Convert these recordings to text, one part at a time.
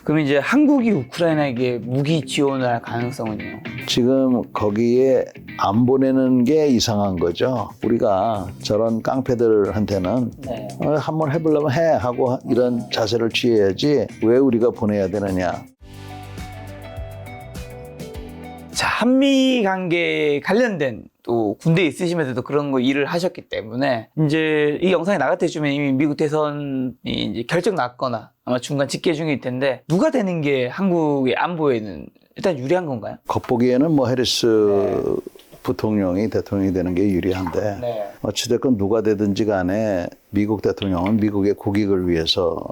그럼 이제 한국이 우크라이나에게 무기 지원을 할 가능성은요? 지금 거기에 안 보내는 게 이상한 거죠. 우리가 저런 깡패들한테는 네. 한번 해보려면 해 하고 이런 자세를 취해야지 왜 우리가 보내야 되느냐. 자, 한미 관계에 관련된 또 군대에 있으시면서도 그런 거 일을 하셨기 때문에 이제 이 영상이 나갈 때쯤에 이미 미국 대선이 이제 결정 났거나 아마 중간 집계 중일 텐데 누가 되는 게 한국의 안보에는 일단 유리한 건가요? 겉보기에는 뭐 해리스 부통령이 대통령이 되는 게 유리한데 네. 어찌됐건 누가 되든지 간에 미국 대통령은 미국의 국익을 위해서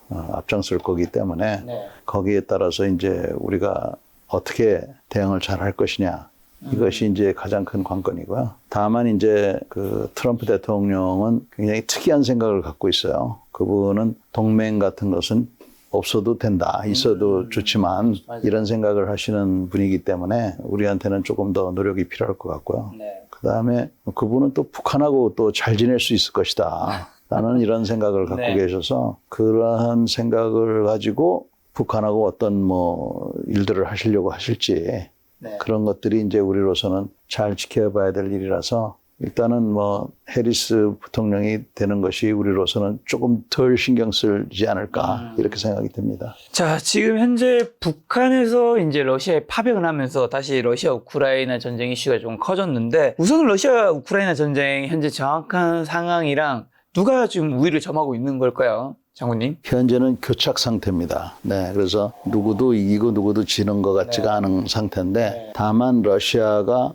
앞장설 거기 때문에 네. 거기에 따라서 이제 우리가 어떻게 대응을 잘 할 것이냐. 이것이 이제 가장 큰 관건이고요. 다만 이제 그 트럼프 대통령은 굉장히 특이한 생각을 갖고 있어요. 그분은 동맹 같은 것은 없어도 된다. 있어도 좋지만 이런 생각을 하시는 분이기 때문에 우리한테는 조금 더 노력이 필요할 것 같고요. 네. 그다음에 그분은 또 북한하고 또 잘 지낼 수 있을 것이다. 라는 이런 생각을 갖고 네. 계셔서 그러한 생각을 가지고 북한하고 어떤 뭐 일들을 하시려고 하실지 네. 그런 것들이 이제 우리로서는 잘 지켜봐야 될 일이라서 일단은 뭐 해리스 부통령이 되는 것이 우리로서는 조금 덜 신경 쓰지 않을까 이렇게 생각이 듭니다. 자, 지금 현재 북한에서 이제 러시아에 파병을 하면서 다시 러시아 우크라이나 전쟁 이슈가 좀 커졌는데 우선 러시아 우크라이나 전쟁 현재 정확한 상황이랑 누가 지금 우위를 점하고 있는 걸까요? 장군님? 현재는 교착 상태입니다. 네, 그래서 누구도 이기고 누구도 지는 것 같지가 않은 상태인데 다만 러시아가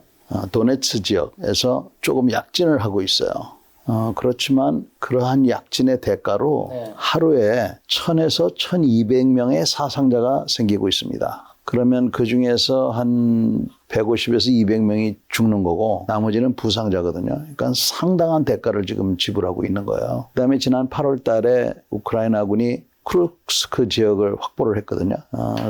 도네츠 지역에서 조금 약진을 하고 있어요. 그렇지만 그러한 약진의 대가로 하루에 1000에서 1200명의 사상자가 생기고 있습니다. 그러면 그 중에서 한 150에서 200명이 죽는 거고 나머지는 부상자거든요. 그러니까 상당한 대가를 지금 지불하고 있는 거예요. 그다음에 지난 8월 달에 우크라이나군이 쿠르스크 지역을 확보를 했거든요.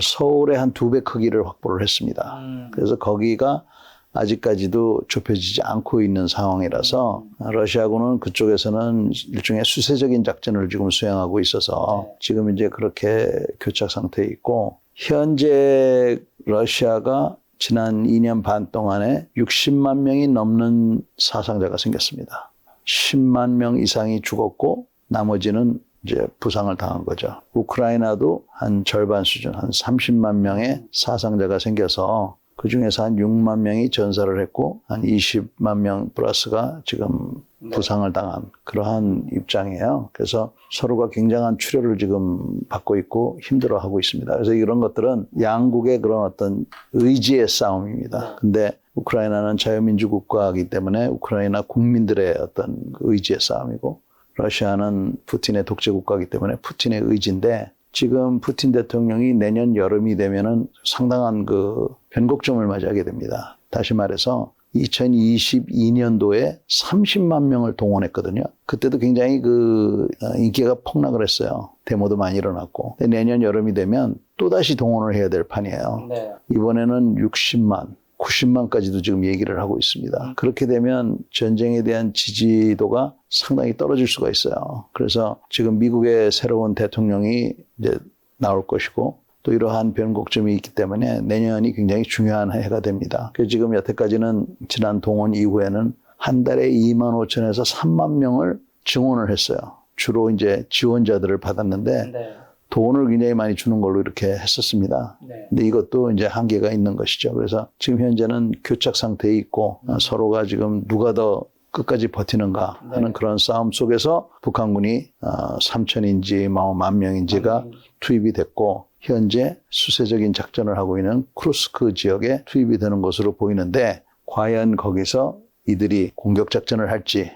서울의 한 2배 크기를 확보를 했습니다. 그래서 거기가 아직까지도 좁혀지지 않고 있는 상황이라서 러시아군은 그쪽에서는 일종의 수세적인 작전을 지금 수행하고 있어서 지금 이제 그렇게 교착 상태에 있고 현재 러시아가 지난 2년 반 동안에 60만 명이 넘는 사상자가 생겼습니다. 10만 명 이상이 죽었고 나머지는 이제 부상을 당한 거죠. 우크라이나도 한 절반 수준, 한 30만 명의 사상자가 생겨서 그 중에서 한 6만 명이 전사를 했고 한 20만 명 플러스가 지금 부상을 당한 그러한 입장이에요. 그래서 서로가 굉장한 출혈을 지금 받고 있고 힘들어하고 있습니다. 그래서 이런 것들은 양국의 그런 어떤 의지의 싸움입니다. 근데 우크라이나는 자유민주 국가이기 때문에 우크라이나 국민들의 어떤 의지의 싸움이고 러시아는 푸틴의 독재 국가이기 때문에 푸틴의 의지인데 지금 푸틴 대통령이 내년 여름이 되면은 상당한 그 변곡점을 맞이하게 됩니다. 다시 말해서 2022년도에 30만 명을 동원했거든요. 그때도 굉장히 그 인기가 폭락을 했어요. 데모도 많이 일어났고. 근데 내년 여름이 되면 또다시 동원을 해야 될 판이에요. 네. 이번에는 60만, 90만까지도 지금 얘기를 하고 있습니다. 그렇게 되면 전쟁에 대한 지지도가 상당히 떨어질 수가 있어요. 그래서 지금 미국의 새로운 대통령이 이제 나올 것이고 또 이러한 변곡점이 있기 때문에 내년이 굉장히 중요한 해가 됩니다. 그래서 지금 여태까지는 지난 동원 이후에는 한 달에 2만 5천에서 3만 명을 증원을 했어요. 주로 이제 지원자들을 받았는데 네. 돈을 굉장히 많이 주는 걸로 이렇게 했었습니다. 네. 근데 이것도 이제 한계가 있는 것이죠. 그래서 지금 현재는 교착 상태에 있고 서로가 지금 누가 더 끝까지 버티는가 하는 그런 싸움 속에서 북한군이 3천인지 10,000명인지가 투입이 됐고 현재 수세적인 작전을 하고 있는 쿠르스크 지역에 투입이 되는 것으로 보이는데 과연 거기서 이들이 공격 작전을 할지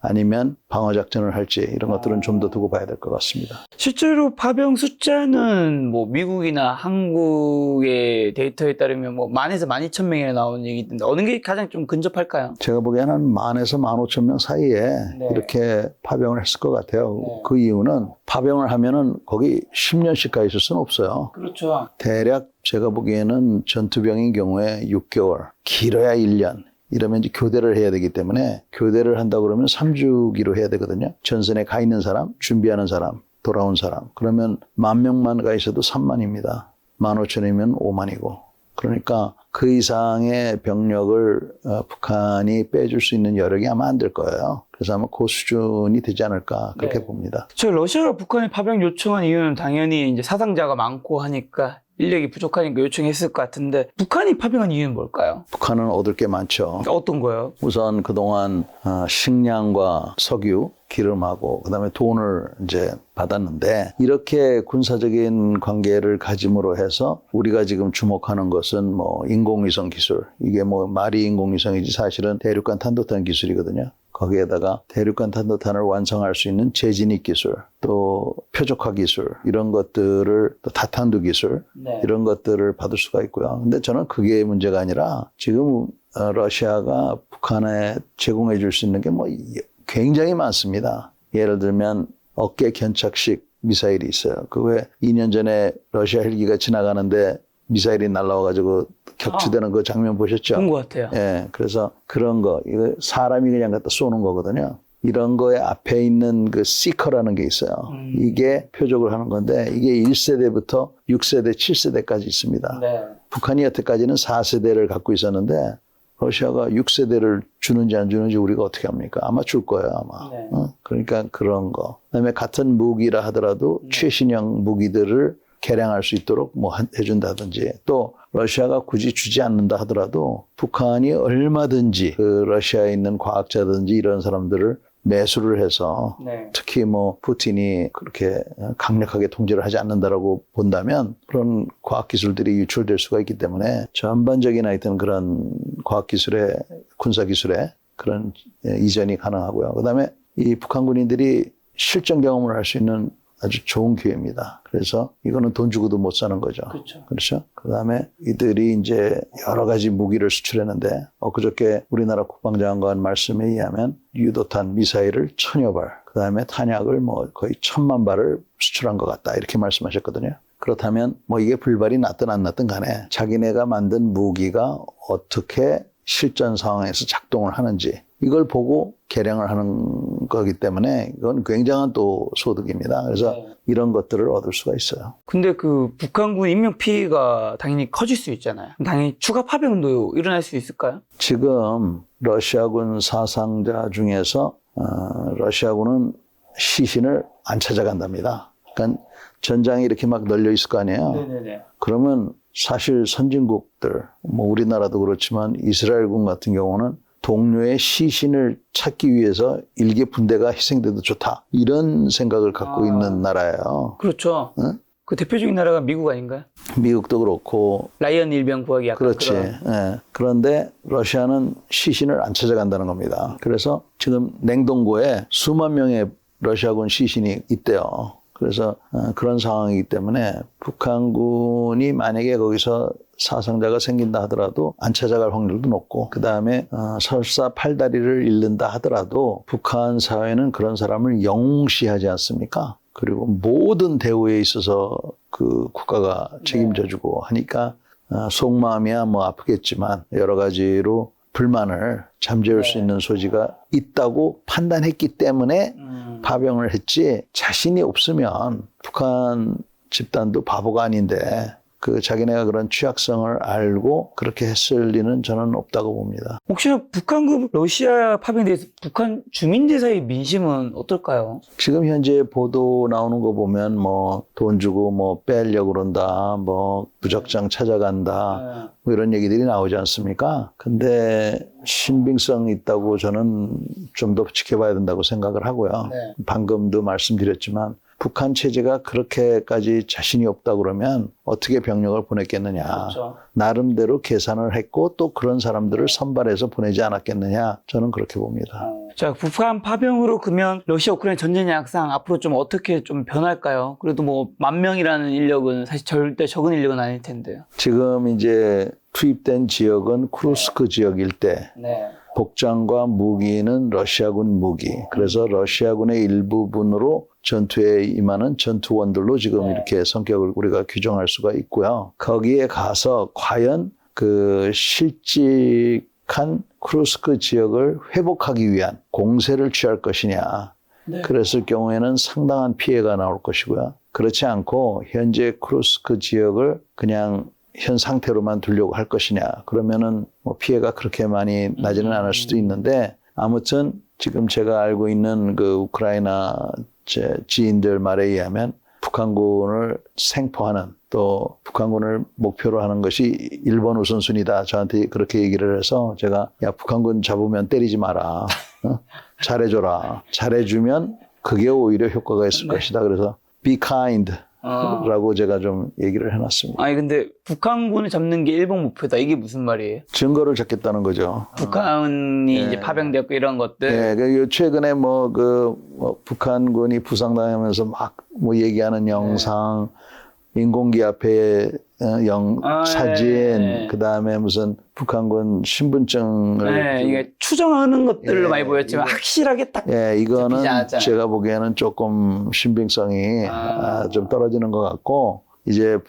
아니면 방어 작전을 할지 이런 것들은 좀 더 두고 봐야 될 것 같습니다. 실제로 파병 숫자는 뭐 미국이나 한국의 데이터에 따르면 뭐 10,000에서 12,000명이나 나오는 얘기 있던데 어느 게 가장 좀 근접할까요? 제가 보기에는 한 10,000에서 15,000명 사이에 이렇게 파병을 했을 것 같아요. 그 이유는 파병을 하면은 거기 10년씩 가 있을 수는 없어요. 그렇죠. 대략 제가 보기에는 전투병인 경우에 6개월, 길어야 1년. 이러면 이제 교대를 해야 되기 때문에 교대를 한다고 그러면 3주기로 해야 되거든요. 전선에 가 있는 사람, 준비하는 사람, 돌아온 사람. 그러면 10,000만 가 있어도 3만입니다. 15,000이면 5만이고. 그러니까 그 이상의 병력을 북한이 빼줄 수 있는 여력이 아마 안 될 거예요. 그래서 아마 그 수준이 되지 않을까 그렇게 네. 봅니다. 저 러시아가 북한에 파병 요청한 이유는 당연히 이제 사상자가 많고 하니까 인력이 부족하니까 요청했을 것 같은데 북한이 파병한 이유는 뭘까요? 북한은 얻을 게 많죠. 어떤 거요? 우선 그동안 식량과 석유, 기름하고 그다음에 돈을 이제 받았는데 이렇게 군사적인 관계를 가짐으로 해서 우리가 지금 주목하는 것은 뭐 인공위성 기술, 이게 뭐 말이 인공위성이지 사실은 대륙간 탄도탄 기술이거든요. 거기에다가 대륙간 탄도탄을 완성할 수 있는 재진입 기술, 또 표적화 기술, 이런 것들을, 또 다탄두 기술, 네. 이런 것들을 받을 수가 있고요. 근데 저는 그게 문제가 아니라 지금 러시아가 북한에 제공해 줄 수 있는 게 뭐 굉장히 많습니다. 예를 들면 어깨 견착식 미사일이 있어요. 그 왜 2년 전에 러시아 헬기가 지나가는데 미사일이 날라와가지고 격추되는 그 장면 보셨죠? 본 것 같아요. 예, 그래서 그런 거, 이거 사람이 그냥 갖다 쏘는 거거든요. 이런 거에 앞에 있는 그 시커라는 게 있어요. 이게 표적을 하는 건데 이게 1세대부터 6세대, 7세대까지 있습니다. 네. 북한이 여태까지는 4세대를 갖고 있었는데 러시아가 6세대를 주는지 안 주는지 우리가 어떻게 합니까? 아마 줄 거예요, 아마. 네. 그러니까 그런 거. 그다음에 같은 무기라 하더라도 최신형 무기들을 개량할 수 있도록 뭐 해준다든지, 또 러시아가 굳이 주지 않는다 하더라도 북한이 얼마든지 그 러시아에 있는 과학자든지 이런 사람들을 매수를 해서 네. 특히 뭐 푸틴이 그렇게 강력하게 통제를 하지 않는다라고 본다면 그런 과학기술들이 유출될 수가 있기 때문에 전반적인 하여튼 그런 과학기술의, 군사기술의 그런 이전이 가능하고요. 그다음에 이 북한 군인들이 실전 경험을 할 수 있는 아주 좋은 기회입니다. 그래서 이거는 돈 주고도 못 사는 거죠. 그렇죠. 그렇죠? 그 다음에 이들이 이제 여러 가지 무기를 수출했는데, 그저께 우리나라 국방장관 말씀에 의하면 유도탄 미사일을 1000여 발, 그 다음에 탄약을 뭐 거의 1000만 발을 수출한 것 같다. 이렇게 말씀하셨거든요. 그렇다면 뭐 이게 불발이 났든 안 났든 간에 자기네가 만든 무기가 어떻게 실전 상황에서 작동을 하는지 이걸 보고 개량을 하는 거기 때문에 이건 굉장한 또 소득입니다. 그래서 네. 이런 것들을 얻을 수가 있어요. 근데 그 북한군 인명 피해가 당연히 커질 수 있잖아요. 당연히 추가 파병도 일어날 수 있을까요? 지금 러시아군 사상자 중에서 러시아군은 시신을 안 찾아간답니다. 그러니까 전장이 이렇게 막 널려 있을 거 아니에요. 네네네. 그러면 사실 선진국들, 뭐 우리나라도 그렇지만 이스라엘군 같은 경우는 동료의 시신을 찾기 위해서 일개 분대가 희생돼도 좋다. 이런 생각을 갖고 있는 나라예요. 그렇죠. 응? 그 대표적인 나라가 미국 아닌가요? 미국도 그렇고. 라이언 일병 구하기 약간 그렇지. 그런. 예. 그런데 러시아는 시신을 안 찾아간다는 겁니다. 그래서 지금 냉동고에 수만 명의 러시아군 시신이 있대요. 그래서 그런 상황이기 때문에 북한군이 만약에 거기서 사상자가 생긴다 하더라도 안 찾아갈 확률도 높고, 그 다음에 설사 팔다리를 잃는다 하더라도 북한 사회는 그런 사람을 영웅시하지 않습니까? 그리고 모든 대우에 있어서 그 국가가 책임져주고 하니까 속마음이야 뭐 아프겠지만 여러 가지로 불만을 잠재울 수 있는 소지가 있다고 판단했기 때문에 파병을 했지, 자신이 없으면 북한 집단도 바보가 아닌데 그 자기네가 그런 취약성을 알고 그렇게 했을 리는 저는 없다고 봅니다. 혹시나 북한군 러시아 파병에 대해서 북한 주민들 사이 민심은 어떨까요? 지금 현재 보도 나오는 거 보면 뭐 돈 주고 뭐 빼려고 그런다, 뭐 부적장 찾아간다, 뭐 이런 얘기들이 나오지 않습니까? 근데 신빙성 있다고 저는 좀 더 지켜봐야 된다고 생각을 하고요. 네. 방금도 말씀드렸지만 북한 체제가 그렇게까지 자신이 없다 그러면 어떻게 병력을 보냈겠느냐. 그렇죠. 나름대로 계산을 했고 또 그런 사람들을 선발해서 보내지 않았겠느냐. 저는 그렇게 봅니다. 자, 북한 파병으로 그러면 러시아 우크라이나 전쟁 양상 앞으로 좀 어떻게 좀 변할까요? 그래도 뭐 10,000명이라는 인력은 사실 절대 적은 인력은 아닐 텐데요. 지금 이제 투입된 지역은 쿠르스크 지역 일대. 네. 복장과 무기는 러시아군 무기. 그래서 러시아군의 일부분으로 전투에 임하는 전투원들로 지금 이렇게 성격을 우리가 규정할 수가 있고요. 거기에 가서 과연 그 실직한 쿠르스크 지역을 회복하기 위한 공세를 취할 것이냐. 그랬을 경우에는 상당한 피해가 나올 것이고요. 그렇지 않고 현재 쿠르스크 지역을 그냥 현 상태로만 두려고 할 것이냐. 그러면은 뭐 피해가 그렇게 많이 나지는 않을 수도 있는데 아무튼 지금 제가 알고 있는 그 우크라이나 제 지인들 말에 의하면 북한군을 생포하는 또 북한군을 목표로 하는 것이 1번 우선순위다. 저한테 그렇게 얘기를 해서 제가 야 북한군 잡으면 때리지 마라. 잘해줘라. 잘해주면 그게 오히려 효과가 있을 것이다. 그래서 be kind 라고 제가 좀 얘기를 해놨습니다. 아니 근데 북한군을 잡는 게 일본 목표다. 이게 무슨 말이에요? 증거를 찾겠다는 거죠. 북한이 이제 파병되었고 이런 것들. 네, 그 최근에 뭐 북한군이 부상당하면서 막 뭐 얘기하는 영상, 인공기 앞에 사진, 그 다음에 무슨 북한군 신분증을. 이게 추정하는 것들로 예, 많이 보였지만 확실하게 딱. 예, 이거는 잡히지 않았잖아요. 제가 보기에는 조금 신빙성이 좀 떨어지는 것 같고, 이제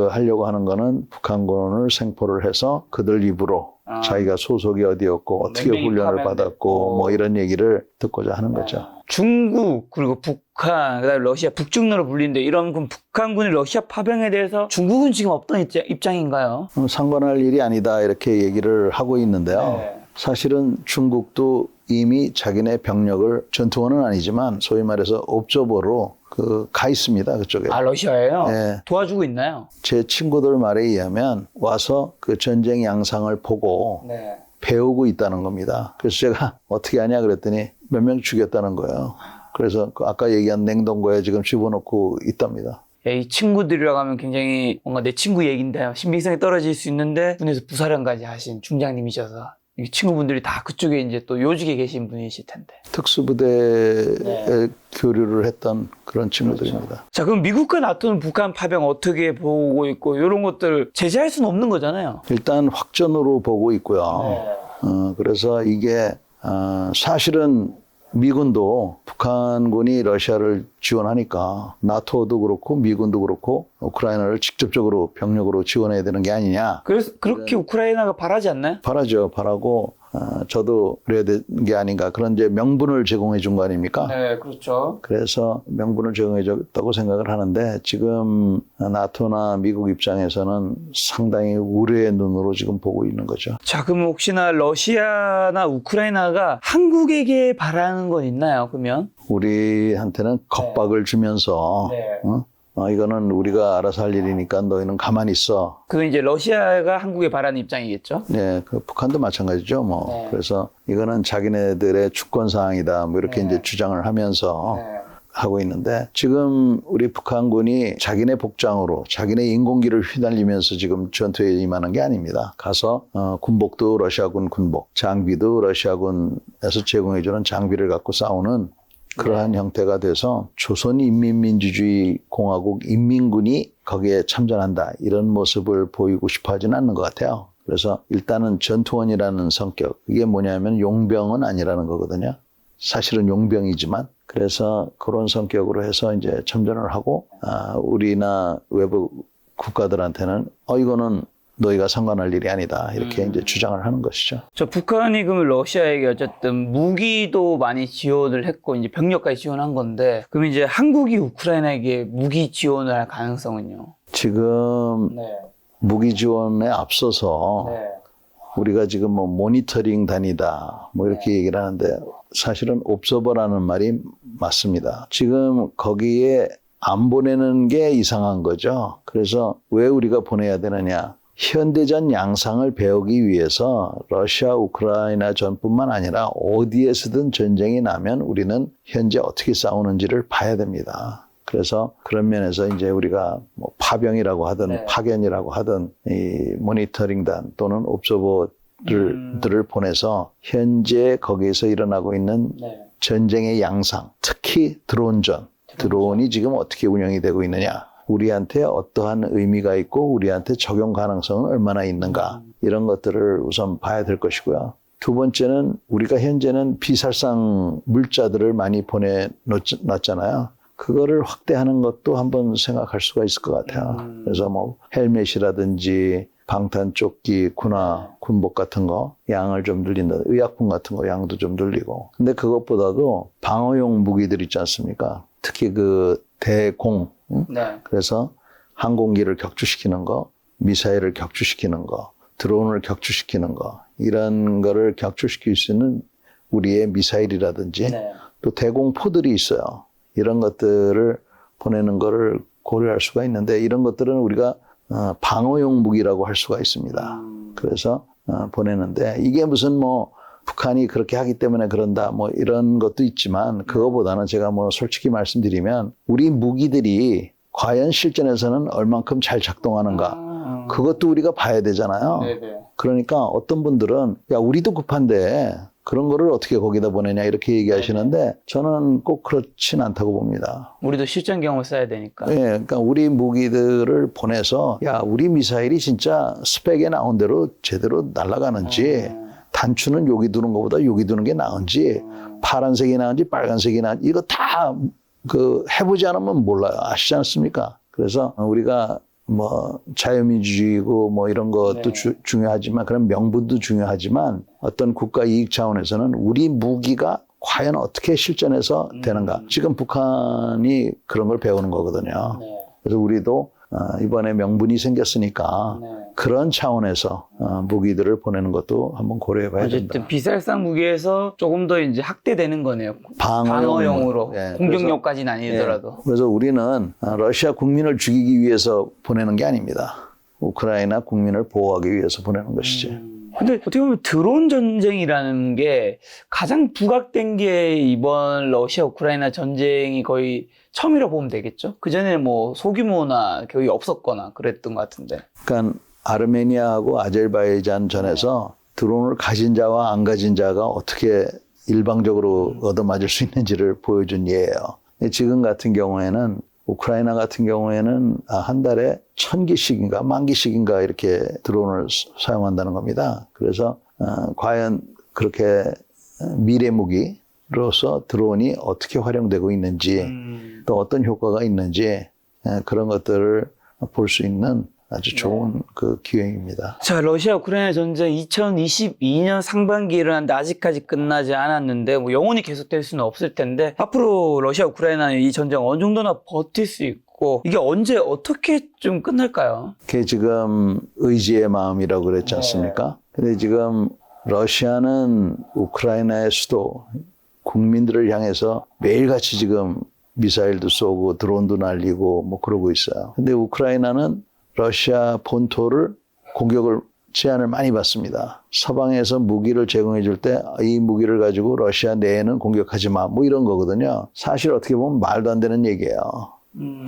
하려고 하는 거는 북한군을 생포를 해서 그들 입으로 자기가 소속이 어디였고 어떻게 훈련을 받았고 뭐 이런 얘기를 듣고자 하는 거죠. 중국 그리고 북한 그다음에 러시아 북중로로 불리는데 이런 북한군이 러시아 파병에 대해서 중국은 지금 어떤 입장인가요? 상관할 일이 아니다 이렇게 얘기를 하고 있는데요. 사실은 중국도 이미 자기네 병력을 전투원은 아니지만 소위 말해서 옵저버로 가 있습니다. 그쪽에. 아, 러시아예요? 네. 도와주고 있나요? 제 친구들 말에 의하면 와서 그 전쟁 양상을 보고 배우고 있다는 겁니다. 그래서 제가 어떻게 하냐 그랬더니 몇 명 죽였다는 거예요. 그래서 아까 얘기한 냉동고에 지금 집어넣고 있답니다. 이 친구들이라고 하면 굉장히 뭔가 내 친구 얘기인데 신빙성이 떨어질 수 있는데 군에서 부사령까지 하신 중장님이셔서 이 친구분들이 다 그쪽에 이제 또 요직에 계신 분이실 텐데. 특수부대에 교류를 했던 그런 친구들입니다. 그렇죠. 자, 그럼 미국과 나토는 북한 파병 어떻게 보고 있고 이런 것들 제재할 수는 없는 거잖아요. 일단 확전으로 보고 있고요. 그래서 이게 사실은 미군도 북한군이 러시아를 지원하니까 나토도 그렇고 미군도 그렇고 우크라이나를 직접적으로 병력으로 지원해야 되는 게 아니냐. 그래서 그렇게 우크라이나가 바라지 않나요? 바라죠. 바라고 저도 그래야 되는 게 아닌가. 그런 이제 명분을 제공해 준 거 아닙니까? 네, 그렇죠. 그래서 명분을 제공해 줬다고 생각을 하는데 지금 나토나 미국 입장에서는 상당히 우려의 눈으로 지금 보고 있는 거죠. 자, 그럼 혹시나 러시아나 우크라이나가 한국에게 바라는 건 있나요, 그러면? 우리한테는 겁박을 주면서 이거는 우리가 알아서 할 일이니까 너희는 가만히 있어. 그건 이제 러시아가 한국에 바라는 입장이겠죠? 네, 그 북한도 마찬가지죠. 뭐 그래서 이거는 자기네들의 주권 사항이다. 뭐 이렇게 이제 주장을 하면서 하고 있는데 지금 우리 북한군이 자기네 복장으로 자기네 인공기를 휘날리면서 지금 전투에 임하는 게 아닙니다. 가서 군복도 러시아군 군복, 장비도 러시아군에서 제공해주는 장비를 갖고 싸우는 그러한 형태가 돼서 조선인민민주주의 공화국 인민군이 거기에 참전한다 이런 모습을 보이고 싶어 하지는 않는 것 같아요. 그래서 일단은 전투원이라는 성격, 이게 뭐냐면 용병은 아니라는 거거든요. 사실은 용병이지만 그래서 그런 성격으로 해서 이제 참전을 하고 우리나 외부 국가들한테는 이거는 너희가 상관할 일이 아니다 이렇게 이제 주장을 하는 것이죠. 저 북한이 그러면 러시아에게 어쨌든 무기도 많이 지원을 했고 이제 병력까지 지원한 건데 그럼 이제 한국이 우크라이나에게 무기 지원을 할 가능성은요? 지금 무기 지원에 앞서서 우리가 지금 뭐 모니터링 단이다 뭐 이렇게 얘기를 하는데 사실은 옵저버라는 말이 맞습니다. 지금 거기에 안 보내는 게 이상한 거죠. 그래서 왜 우리가 보내야 되느냐? 현대전 양상을 배우기 위해서 러시아, 우크라이나 전뿐만 아니라 어디에서든 전쟁이 나면 우리는 현재 어떻게 싸우는지를 봐야 됩니다. 그래서 그런 면에서 이제 우리가 뭐 파병이라고 하든 파견이라고 하든 이 모니터링단 또는 옵저버들을 보내서 현재 거기에서 일어나고 있는 전쟁의 양상, 특히 드론전, 드론이 지금 어떻게 운영이 되고 있느냐. 우리한테 어떠한 의미가 있고 우리한테 적용 가능성은 얼마나 있는가 이런 것들을 우선 봐야 될 것이고요. 두 번째는 우리가 현재는 비살상 물자들을 많이 보내놨잖아요. 그거를 확대하는 것도 한번 생각할 수가 있을 것 같아요. 그래서 뭐 헬멧이라든지 방탄조끼, 군복 같은 거 양을 좀 늘린다. 의약품 같은 거 양도 좀 늘리고. 근데 그것보다도 방어용 무기들 있지 않습니까? 특히 그 대공. 응? 네. 그래서 항공기를 격추시키는 거, 미사일을 격추시키는 거, 드론을 격추시키는 거, 이런 거를 격추시킬 수 있는 우리의 미사일이라든지 네. 또 대공포들이 있어요. 이런 것들을 보내는 거를 고려할 수가 있는데 이런 것들은 우리가 방어용 무기라고 할 수가 있습니다. 그래서 보내는데 이게 무슨 뭐 북한이 그렇게 하기 때문에 그런다 뭐 이런 것도 있지만 그거보다는 제가 뭐 솔직히 말씀드리면 우리 무기들이 과연 실전에서는 얼만큼 잘 작동하는가 그것도 우리가 봐야 되잖아요. 네네. 그러니까 어떤 분들은 야 우리도 급한데 그런 거를 어떻게 거기다 보내냐 이렇게 얘기하시는데 저는 꼭 그렇진 않다고 봅니다. 우리도 실전 경험을 써야 되니까. 예, 그러니까 우리 무기들을 보내서 야 우리 미사일이 진짜 스펙에 나온 대로 제대로 날아가는지 단추는 여기 두는 것보다 여기 두는 게 나은지 파란색이 나은지 빨간색이 나은지 이거 다 그 해보지 않으면 몰라요. 아시지 않습니까? 그래서 우리가 뭐 자유민주주의고 뭐 이런 것도 네. 중요하지만 그런 명분도 중요하지만 어떤 국가 이익 차원에서는 우리 무기가 과연 어떻게 실전에서 되는가. 지금 북한이 그런 걸 배우는 거거든요. 네. 그래서 우리도 이번에 명분이 생겼으니까 네. 그런 차원에서 무기들을 보내는 것도 한번 고려해 봐야 어쨌든 된다. 비살상 무기에서 조금 더 이제 확대되는 거네요. 방어용으로. 예, 공격력까지는 아니더라도. 그래서 우리는 러시아 국민을 죽이기 위해서 보내는 게 아닙니다. 우크라이나 국민을 보호하기 위해서 보내는 것이지. 근데 어떻게 보면 드론 전쟁이라는 게 가장 부각된 게 이번 러시아 우크라이나 전쟁이 거의 처음이라고 보면 되겠죠? 그전에는 뭐 소규모나 거의 없었거나 그랬던 것 같은데. 그러니까 아르메니아하고 아제르바이잔 전에서 드론을 가진 자와 안 가진 자가 어떻게 일방적으로 얻어맞을 수 있는지를 보여준 예예요. 지금 같은 경우에는 우크라이나 같은 경우에는 한 달에 1000기씩인가 10,000기씩인가 이렇게 드론을 사용한다는 겁니다. 그래서 과연 그렇게 미래 무기로서 드론이 어떻게 활용되고 있는지 또 어떤 효과가 있는지 그런 것들을 볼 수 있는 아주 좋은 그 기회입니다. 자, 러시아 우크라이나 전쟁 2022년 상반기에 일어났는데 아직까지 끝나지 않았는데 뭐 영원히 계속될 수는 없을 텐데 앞으로 러시아 우크라이나는 이 전쟁 어느 정도나 버틸 수 있고 이게 언제 어떻게 좀 끝날까요? 그게 지금 의지의 마음이라고 그랬지 않습니까? 근데 지금 러시아는 우크라이나의 수도 국민들을 향해서 매일같이 지금 미사일도 쏘고 드론도 날리고 뭐 그러고 있어요. 근데 우크라이나는 러시아 본토를 공격을 제한을 많이 받습니다. 서방에서 무기를 제공해 줄 때 이 무기를 가지고 러시아 내에는 공격하지 마. 뭐 이런 거거든요. 사실 어떻게 보면 말도 안 되는 얘기예요.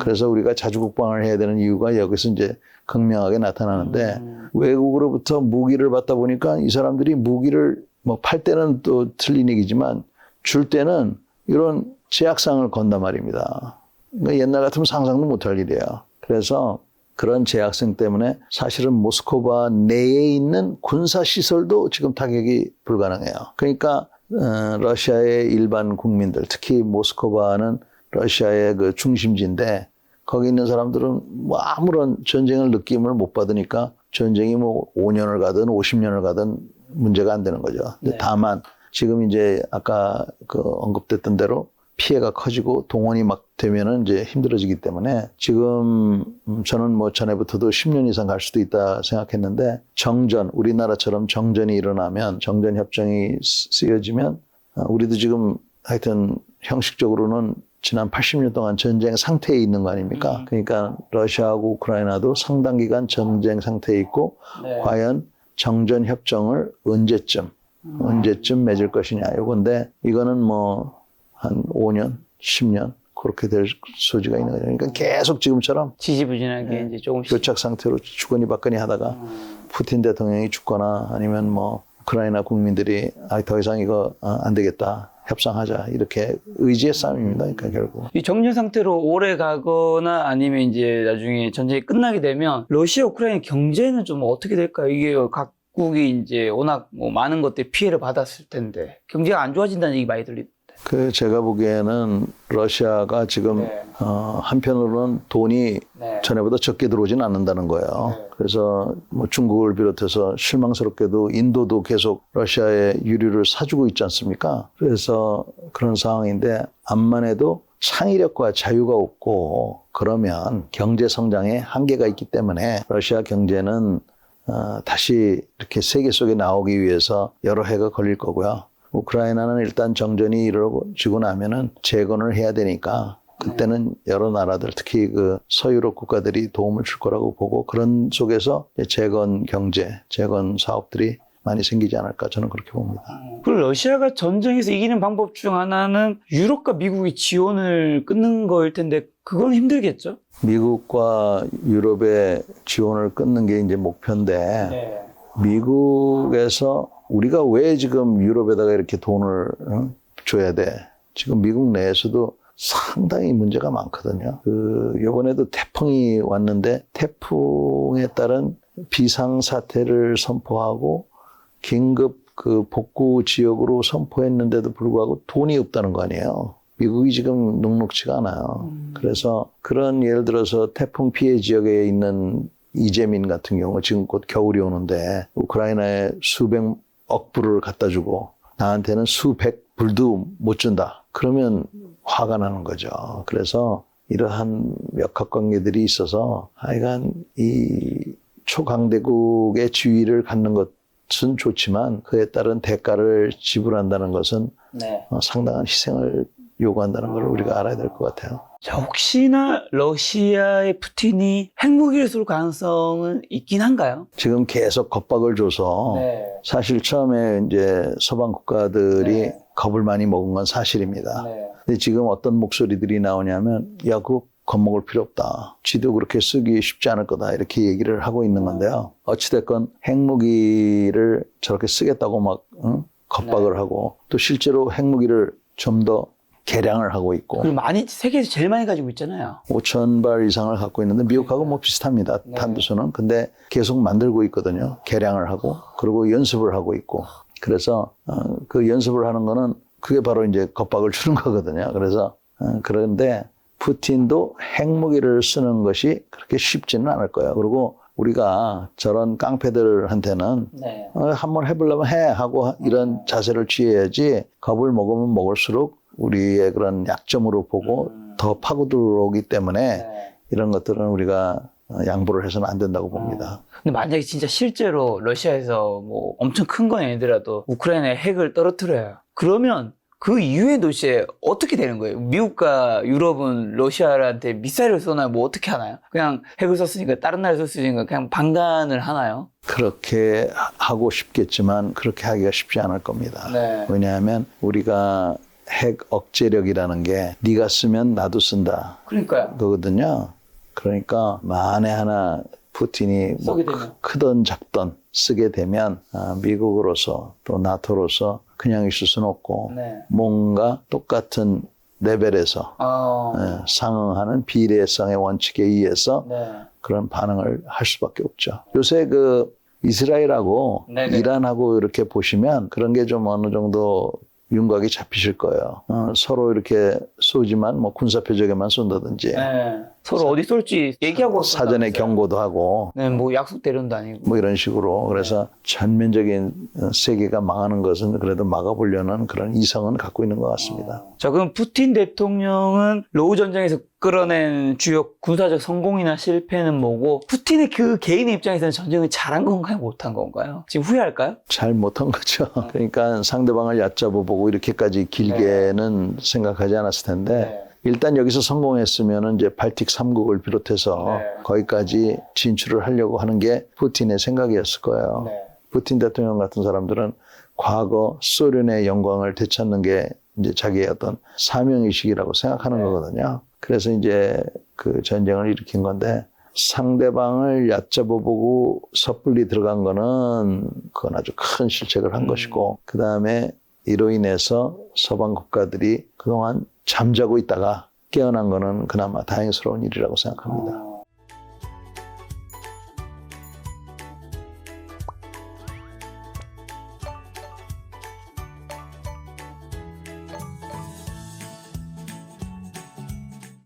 그래서 우리가 자주 국방을 해야 되는 이유가 여기서 이제 극명하게 나타나는데 외국으로부터 무기를 받다 보니까 이 사람들이 무기를 뭐 팔 때는 또 틀린 얘기지만 줄 때는 이런 제약상을 건단 말입니다. 그러니까 옛날 같으면 상상도 못할 일이에요. 그래서 그런 제약성 때문에 사실은 모스크바 내에 있는 군사시설도 지금 타격이 불가능해요. 그러니까 러시아의 일반 국민들, 특히 모스크바는 러시아의 그 중심지인데 거기 있는 사람들은 뭐 아무런 전쟁을 느낌을 못 받으니까 전쟁이 뭐 5년을 가든 50년을 가든 문제가 안 되는 거죠. 근데 다만 지금 이제 아까 그 언급됐던 대로 피해가 커지고 동원이 막 되면은 이제 힘들어지기 때문에 지금 저는 뭐 전에부터도 10년 이상 갈 수도 있다 생각했는데 정전, 우리나라처럼 정전이 일어나면 정전 협정이 쓰여지면 우리도 지금 하여튼 형식적으로는 지난 80년 동안 전쟁 상태에 있는 거 아닙니까? 그러니까 러시아하고 우크라이나도 상당 기간 전쟁 상태에 있고 과연 정전 협정을 언제쯤 맺을 것이냐 요건데 이거는 뭐 한 5년, 10년 그렇게 될 소지가 있는 거죠. 그러니까 계속 지금처럼 지지부진하게 이제 조금씩 교착 상태로 주거니 받거니 하다가 푸틴 대통령이 죽거나 아니면 뭐 우크라이나 국민들이 더 이상 이거 안 되겠다. 협상하자. 이렇게 의지의 싸움입니다. 그러니까 결국. 이 정전 상태로 오래 가거나 아니면 이제 나중에 전쟁이 끝나게 되면 러시아 우크라이나 경제는 좀 어떻게 될까요? 이게 각국이 이제 워낙 뭐 많은 것들 피해를 받았을 텐데 경제가 안 좋아진다는 얘기 많이 들리는데. 제가 보기에는 러시아가 지금 한편으로는 돈이 전에보다 적게 들어오진 않는다는 거예요. 그래서 뭐 중국을 비롯해서 실망스럽게도 인도도 계속 러시아의 유류를 사주고 있지 않습니까? 그래서 그런 상황인데 암만 해도 창의력과 자유가 없고 그러면 경제 성장에 한계가 있기 때문에 러시아 경제는 다시 이렇게 세계 속에 나오기 위해서 여러 해가 걸릴 거고요. 우크라이나는 일단 정전이 이루어지고 나면은 재건을 해야 되니까 그때는 여러 나라들 특히 그 서유럽 국가들이 도움을 줄 거라고 보고 그런 속에서 재건 경제, 재건 사업들이 많이 생기지 않을까 저는 그렇게 봅니다. 그리고 러시아가 전쟁에서 이기는 방법 중 하나는 유럽과 미국이 지원을 끊는 거일 텐데 그건 힘들겠죠? 미국과 유럽의 지원을 끊는 게 이제 목표인데 미국에서 우리가 왜 지금 유럽에다가 이렇게 돈을 줘야 돼? 지금 미국 내에서도 상당히 문제가 많거든요. 요번에도 태풍이 왔는데 태풍에 따른 비상사태를 선포하고 긴급 복구 지역으로 선포했는데도 불구하고 돈이 없다는 거 아니에요. 미국이 지금 녹록치가 않아요. 그래서 그런 예를 들어서 태풍 피해 지역에 있는 이재민 같은 경우 지금 곧 겨울이 오는데 우크라이나에 수백억 불을 갖다 주고 나한테는 수백 불도 못 준다. 그러면 화가 나는 거죠. 그래서 이러한 역학관계들이 있어서 하여간 이 초강대국의 지위를 갖는 것은 좋지만 그에 따른 대가를 지불한다는 것은 상당한 희생을 요구한다는 걸 우리가 알아야 될 것 같아요. 자, 혹시나 러시아의 푸틴이 핵무기를 쏠 가능성은 있긴 한가요? 지금 계속 겁박을 줘서 사실 처음에 이제 서방 국가들이 겁을 많이 먹은 건 사실입니다. 근데 지금 어떤 목소리들이 나오냐면 야, 그거 겁먹을 필요 없다. 지도 그렇게 쓰기 쉽지 않을 거다. 이렇게 얘기를 하고 있는 건데요. 어찌됐건 핵무기를 저렇게 쓰겠다고 막 겁박을 하고 또 실제로 핵무기를 좀 더 개량을 하고 있고. 그리고 세계에서 제일 많이 가지고 있잖아요. 5,000발 이상을 갖고 있는데 미국하고 뭐 비슷합니다. 탄두수는. 근데 계속 만들고 있거든요. 개량을 하고 그리고 연습을 하고 있고. 그래서 그 연습을 하는 거는 그게 바로 이제 겁박을 주는 거거든요. 그래서 그런데 푸틴도 핵무기를 쓰는 것이 그렇게 쉽지는 않을 거예요. 그리고 우리가 저런 깡패들한테는 한번 해보려면 해 하고 이런 자세를 취해야지 겁을 먹으면 먹을수록 우리의 그런 약점으로 보고 더 파고들어오기 때문에 이런 것들은 우리가 양보를 해서는 안 된다고 봅니다. 근데 만약에 진짜 실제로 러시아에서 뭐 엄청 큰 건 아니더라도 우크라이나에 핵을 떨어뜨려요. 그러면 그 이후의 도시에 어떻게 되는 거예요? 미국과 유럽은 러시아한테 미사일을 쏘나요? 뭐 어떻게 하나요? 그냥 핵을 썼으니까 다른 나라에 썼으니까 그냥 방관을 하나요? 그렇게 하고 싶겠지만 그렇게 하기가 쉽지 않을 겁니다. 왜냐하면 우리가 핵 억제력이라는 게 네가 쓰면 나도 쓴다. 그러니까요. 그거거든요. 그러니까 만에 하나 푸틴이 뭐 크든 작든 쓰게 되면 미국으로서 또 나토로서 그냥 있을 수는 없고 뭔가 똑같은 레벨에서 상응하는 비례성의 원칙에 의해서 그런 반응을 할 수밖에 없죠. 요새 이스라엘하고 이란하고 이렇게 보시면 그런 게 좀 어느 정도 윤곽이 잡히실 거예요. 서로 이렇게 쏘지만 뭐 군사 표적에만 쏜다든지. 서로 어디 쏠지 얘기하고 사전에 경고도 하고. 뭐 약속 대련도 아니고. 뭐 이런 식으로. 그래서 전면적인 세계가 망하는 것은 그래도 막아보려는 그런 이성은 갖고 있는 것 같습니다. 자, 그럼 푸틴 대통령은 로우 전쟁에서 끌어낸 주요 군사적 성공이나 실패는 뭐고 푸틴의 그 개인의 입장에서는 전쟁을 잘한 건가요? 못한 건가요? 지금 후회할까요? 잘 못한 거죠. 그러니까 상대방을 얕잡아보고 이렇게까지 길게는 생각하지 않았을 텐데 일단 여기서 성공했으면 이제 발틱 3국을 비롯해서 거기까지 진출을 하려고 하는 게 푸틴의 생각이었을 거예요. 푸틴 대통령 같은 사람들은 과거 소련의 영광을 되찾는 게 이제 자기의 어떤 사명의식이라고 생각하는 거거든요. 그래서 이제 그 전쟁을 일으킨 건데 상대방을 얕잡아보고 섣불리 들어간 거는 그건 아주 큰 실책을 한 것이고 그 다음에 이로 인해서 서방 국가들이 그동안 잠자고 있다가 깨어난 거는 그나마 다행스러운 일이라고 생각합니다.